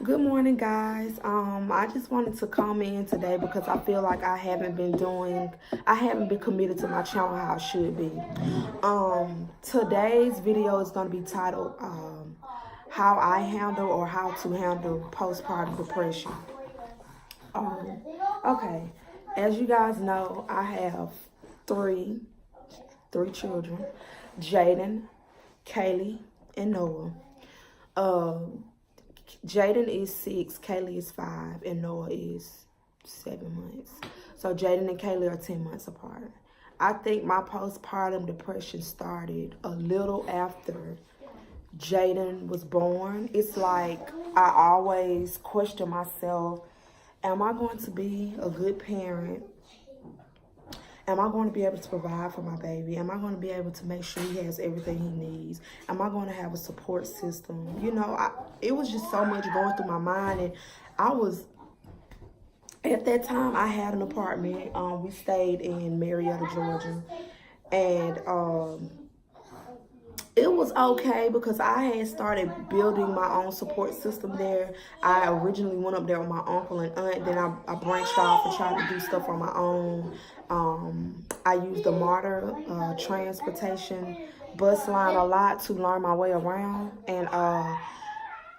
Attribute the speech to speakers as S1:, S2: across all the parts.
S1: Good morning, guys. I just wanted to come in today because I feel like I haven't been committed to my channel how I should be. Today's video is going to be titled, how I handle or how to handle postpartum depression. Okay, as you guys know, I have three children, Jaden, Kaylee, and Noah. Jaden is 6, Kaylee is 5, and Noah is 7 months. So Jaden and Kaylee are 10 months apart. I think my postpartum depression started a little after Jaden was born. It's like I always question myself, am I going to be a good parent? Am I going to be able to provide for my baby? Am I going to be able to make sure he has everything he needs? Am I going to have a support system? You know, it was just so much going through my mind. And at that time, I had an apartment. We stayed in Marietta, Georgia. And it was okay because I had started building my own support system there. I originally went up there with my uncle and aunt. Then I branched off and tried to do stuff on my own. I used the MARTA transportation bus line a lot to learn my way around. And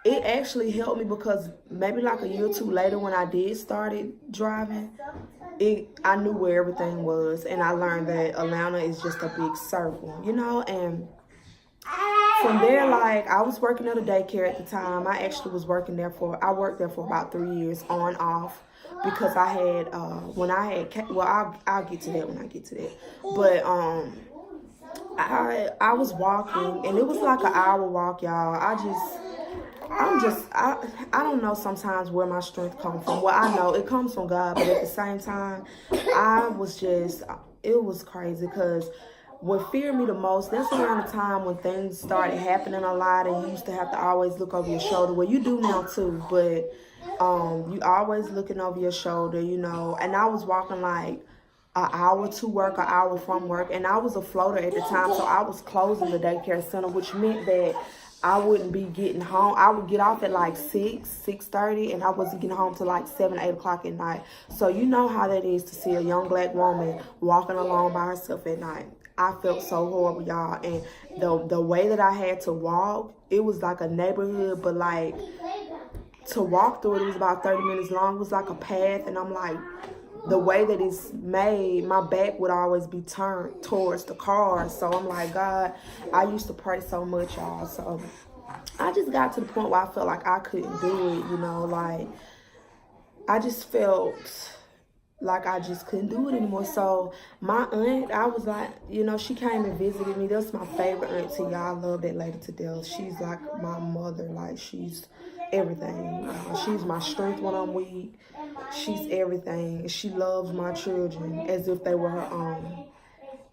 S1: it actually helped me because maybe like a year or two later when I did started driving, I knew where everything was. And I learned that Atlanta is just a big circle, you know. And from there, like, I was working at a daycare at the time. I actually was working there I worked there for about 3 years on off because I had, I'll get to that when I get to that. But I was walking and it was like an hour walk, y'all. I don't know sometimes where my strength comes from. Well, I know it comes from God, but at the same time, it was crazy because what feared me the most, that's around the time when things started happening a lot and you used to have to always look over your shoulder. Well, you do now too, but you always looking over your shoulder, you know. And I was walking like an hour to work, an hour from work, and I was a floater at the time, so I was closing the daycare center, which meant that I wouldn't be getting home. I would get off at like 6:30, and I wasn't getting home till like 7, 8 o'clock at night. So you know how that is to see a young black woman walking alone by herself at night. I felt so horrible, y'all. And the way that I had to walk, it was like a neighborhood, but like to walk through it was about 30 minutes long. It was like a path, and I'm like, the way that it's made, my back would always be turned towards the car. So I'm like, God, I used to pray so much, y'all. So I just got to the point where I felt like I couldn't do it, you know, like I just felt like I just couldn't do it anymore. So my aunt, I was like, you know, she came and visited me. That's my favorite auntie, y'all. I love that lady to death. She's like my mother. Like, she's everything. She's my strength when I'm weak. She's everything. She loves my children as if they were her own.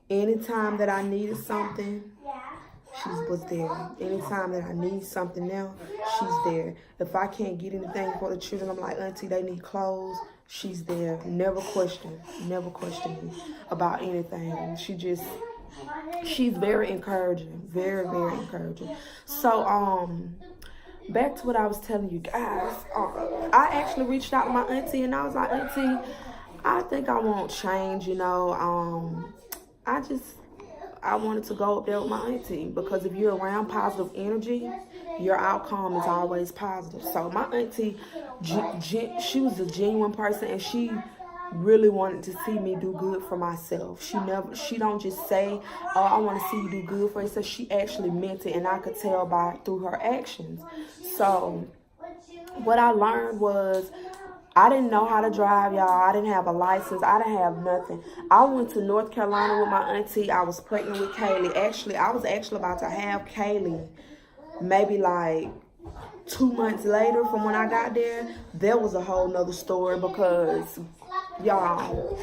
S1: Anytime that I needed something, she was there. Anytime that I need something now, she's there. If I can't get anything for the children, I'm like, auntie, they need clothes. She's there. Never question me about anything. She's very encouraging. Very, very encouraging. So, back to what I was telling you guys. I actually reached out to my auntie and I was like, auntie, I think I want change, you know. I wanted to go up there with my auntie because if you're around positive energy, your outcome is always positive. So my auntie, she was a genuine person, and she really wanted to see me do good for myself. She don't just say, oh, I want to see you do good for yourself. She actually meant it, and I could tell through her actions. So what I learned was, I didn't know how to drive, y'all. I didn't have a license. I didn't have nothing. I went to North Carolina with my auntie. I was pregnant with Kaylee. Actually, I was about to have Kaylee maybe like 2 months later from when I got there. There was a whole nother story because, y'all,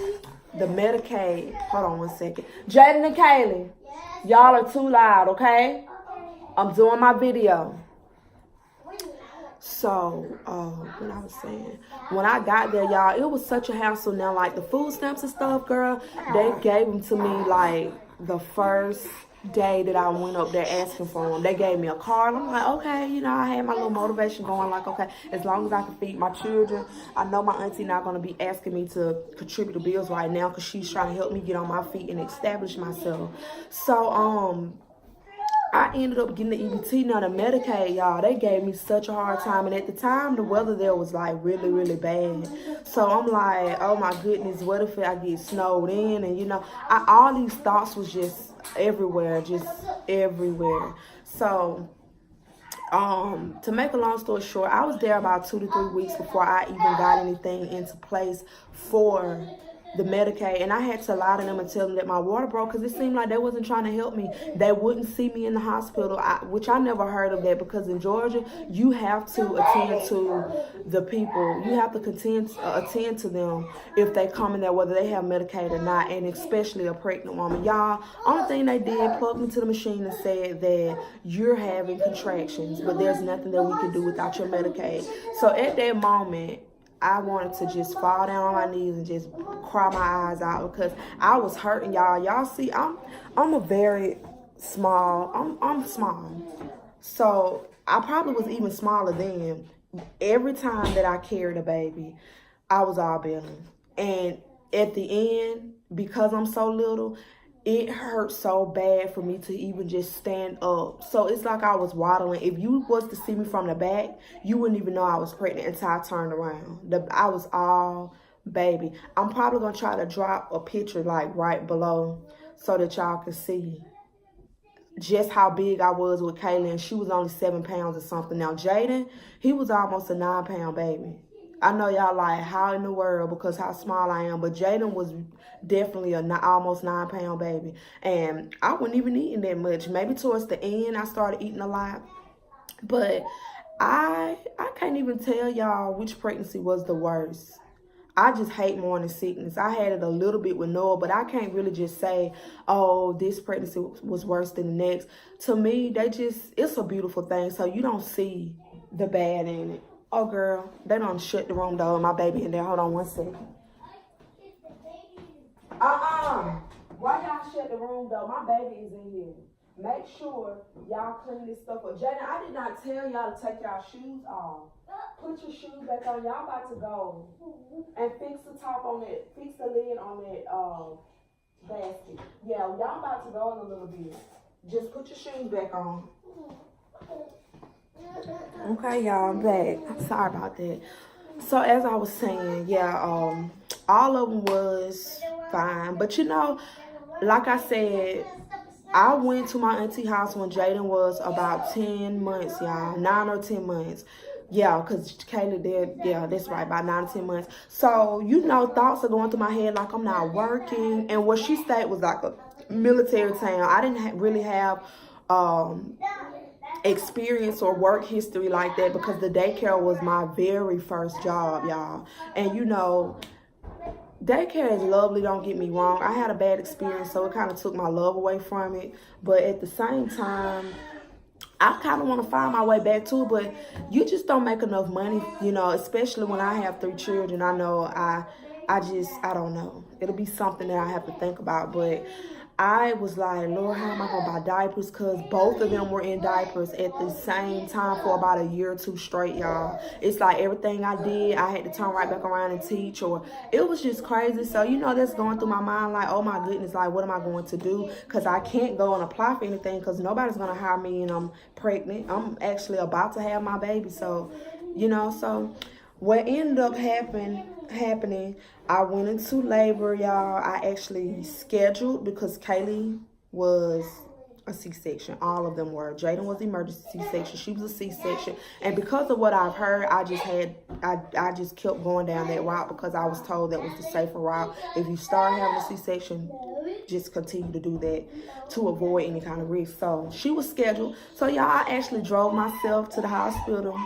S1: the Medicaid. Hold on 1 second. Jaden and Kaylee, y'all are too loud, okay? I'm doing my video. So, what I was saying, when I got there, y'all, it was such a hassle. Now, like the food stamps and stuff, girl, they gave them to me like the first day that I went up there asking for them. They gave me a card. I'm like, okay, you know, I had my little motivation going, like, okay, as long as I can feed my children, I know my auntie not going to be asking me to contribute to bills right now because she's trying to help me get on my feet and establish myself. So, I ended up getting the EBT. Now the Medicaid, y'all, they gave me such a hard time. And at the time, the weather there was like really, really bad. So I'm like, oh my goodness, what if I get snowed in? And you know, all these thoughts was just everywhere, just everywhere. So, to make a long story short, I was there about 2 to 3 weeks before I even got anything into place for the Medicaid, and I had to lie to them and tell them that my water broke because it seemed like they wasn't trying to help me. They wouldn't see me in the hospital, which I never heard of that, because in Georgia, you have to attend to the people. You have to attend to them if they come in there, whether they have Medicaid or not, and especially a pregnant woman. Y'all, only thing they did, plugged me to the machine and said that you're having contractions, but there's nothing that we can do without your Medicaid. So at that moment, I wanted to just fall down on my knees and just cry my eyes out because I was hurting, y'all. Y'all see, I'm a very small, I'm small. So I probably was even smaller then. Every time that I carried a baby, I was all belly. And at the end, because I'm so little, it hurt so bad for me to even just stand up. So it's like I was waddling. If you was to see me from the back, you wouldn't even know I was pregnant until I turned around. I was all baby. I'm probably going to try to drop a picture like right below so that y'all can see just how big I was with Kaylin. She was only 7 pounds or something. Now, Jaden, he was almost a 9-pound baby. I know y'all like, how in the world, because how small I am. But Jaden was definitely almost 9-pound baby. And I wasn't even eating that much. Maybe towards the end, I started eating a lot. But I can't even tell y'all which pregnancy was the worst. I just hate morning sickness. I had it a little bit with Noah, but I can't really just say, oh, this pregnancy was worse than the next. To me, it's a beautiful thing. So you don't see the bad in it. Oh, girl, they done shut the room door and my baby in there. Hold on one second. Why y'all shut the room door? My baby is in here. Make sure y'all clean this stuff up. Jaden, I did not tell y'all to take y'all shoes off. Put your shoes back on. Y'all about to go. And fix the top on that. Fix the lid on that basket. Yeah, y'all about to go in a little bit. Just put your shoes back on. Okay, y'all, I'm back. I'm sorry about that. So as I was saying, yeah, all of them was fine. But you know, like I said, I went to my auntie house when Jaden was about 10 months, y'all. 9 or 10 months. Yeah, because Kayla did, yeah, that's right, about 9 or 10 months. So, you know, thoughts are going through my head like I'm not working. And where she stayed was like a military town. I didn't really have experience or work history like that because the daycare was my very first job, y'all. And you know, daycare is lovely, don't get me wrong. I had a bad experience, so it kind of took my love away from it. But at the same time, I kind of want to find my way back to it, but you just don't make enough money, you know, especially when I have 3 children. I know I don't know. It'll be something that I have to think about, but I was like, Lord, how am I going to buy diapers? Because both of them were in diapers at the same time for about a year or 2 straight, y'all. It's like everything I did, I had to turn right back around and teach, or it was just crazy. So, you know, that's going through my mind like, oh, my goodness, like, what am I going to do? Because I can't go and apply for anything because nobody's going to hire me and I'm pregnant. I'm actually about to have my baby. So, you know, so what ended up happening, I went into labor, y'all. I actually scheduled because Kaylee was a C-section. All of them were. Jaden was emergency C-section. She was a C-section. And because of what I've heard, I just kept going down that route because I was told that was the safer route. If you start having a C-section, just continue to do that to avoid any kind of risk. So she was scheduled. So y'all, I actually drove myself to the hospital.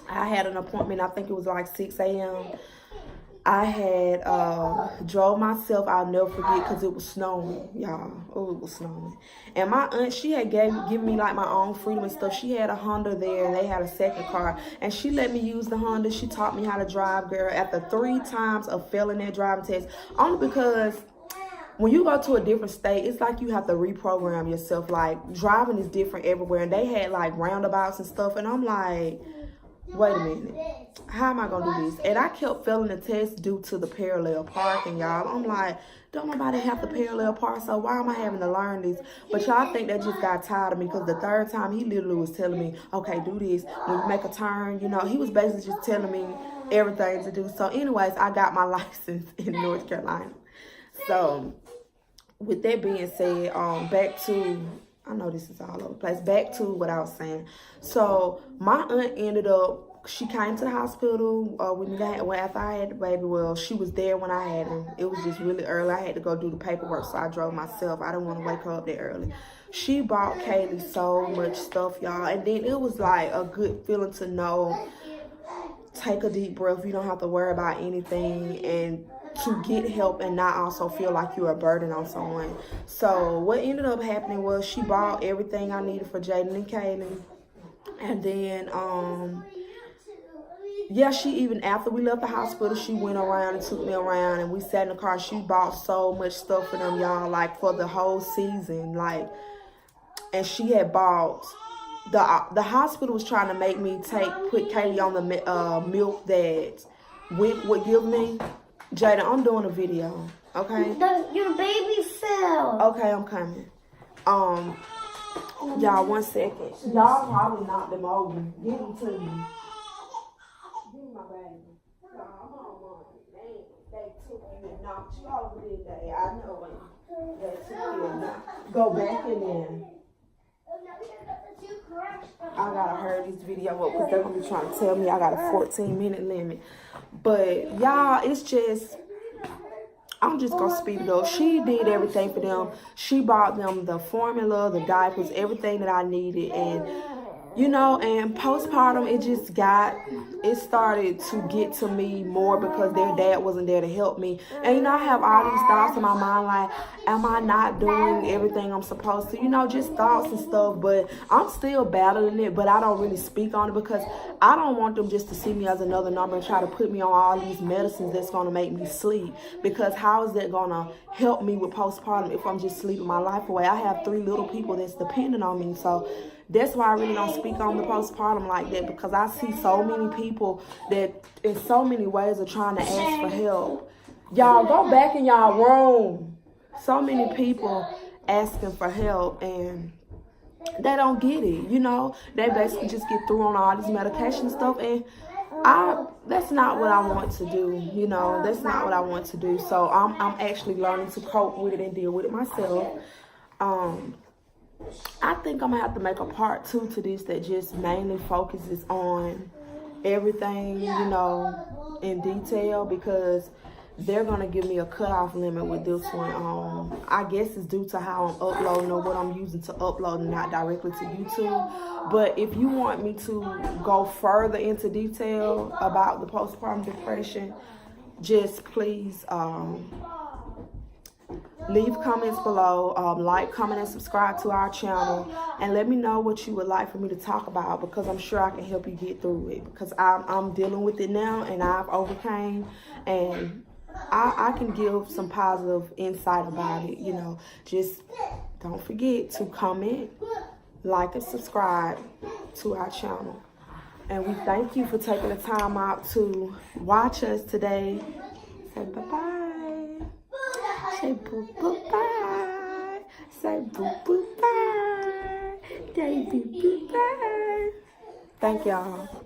S1: I had an appointment, I think it was like 6 a.m. I had drove myself, I'll never forget, because it was snowing, y'all. Oh, it was snowing. And my aunt, she had given me like my own freedom and stuff. She had a Honda there and they had a second car. And she let me use the Honda. She taught me how to drive, girl. After 3 times of failing that driving test, only because when you go to a different state, it's like you have to reprogram yourself. Like, driving is different everywhere. And they had, like, roundabouts and stuff. And I'm like, wait a minute. How am I going to do this? And I kept failing the test due to the parallel parking, y'all. I'm like, don't nobody have to parallel park, so why am I having to learn this? But y'all think that just got tired of me, because the third time he literally was telling me, okay, do this. When you make a turn, you know, he was basically just telling me everything to do. So anyways, I got my license in North Carolina. So with that being said, back to, I know this is all over the place, back to what I was saying. So my aunt ended up, she came to the hospital with me after I had the baby. Well, she was there when I had him. It was just really early. I had to go do the paperwork, so I drove myself. I didn't want to wake her up that early. She bought Kaylee so much stuff, y'all. And then it was like a good feeling to know, take a deep breath. You don't have to worry about anything, and to get help and not also feel like you're a burden on someone. So what ended up happening was she bought everything I needed for Jaden and Kaylee. And then, yeah, she even, after we left the hospital, she went around and took me around, and we sat in the car. She bought so much stuff for them, y'all, like for the whole season. Like, and she had bought, the hospital was trying to make me put Kaylee on the milk that Wick would give me. Jada, I'm doing a video, okay?
S2: Your baby fell.
S1: Okay, I'm coming. Y'all, 1 second. Y'all probably knocked them over. Give them to me. Give me my baby. No, I'm on one. They took you and knocked you over, didn't they? I know it. They took you and knocked. Go back in there. I gotta hurry this video up, because they're gonna be trying to tell me I got a 14-minute limit. But y'all, it's just, I'm just gonna speed it up. She did everything for them. She bought them the formula, the diapers, everything that I needed. And you know, and postpartum, it started to get to me more, because their dad wasn't there to help me. And, you know, I have all these thoughts in my mind, like, am I not doing everything I'm supposed to? You know, just thoughts and stuff. But I'm still battling it, but I don't really speak on it, because I don't want them just to see me as another number and try to put me on all these medicines that's going to make me sleep. Because how is that going to help me with postpartum if I'm just sleeping my life away? I have 3 little people that's dependent on me. So that's why I really don't speak on the postpartum like that, because I see so many people that in so many ways are trying to ask for help. Y'all, go back in y'all room. So many people asking for help, and they don't get it, you know. They basically just get through on all this medication stuff, and that's not what I want to do, you know. That's not what I want to do. So I'm actually learning to cope with it and deal with it myself. I think I'm gonna have to make a part 2 to this that just mainly focuses on everything, you know, in detail, because they're gonna give me a cutoff limit with this one. I guess it's due to how I'm uploading or what I'm using to upload, and not directly to YouTube. But if you want me to go further into detail about the postpartum depression, just please leave comments below, like, comment, and subscribe to our channel, and let me know what you would like for me to talk about, because I'm sure I can help you get through it, because I'm dealing with it now, and I've overcame, and I can give some positive insight about it, you know. Just don't forget to comment, like, and subscribe to our channel. And we thank you for taking the time out to watch us today. Say bye-bye. Say bye-bye. Say bye-bye. Say bye-bye. Thank y'all.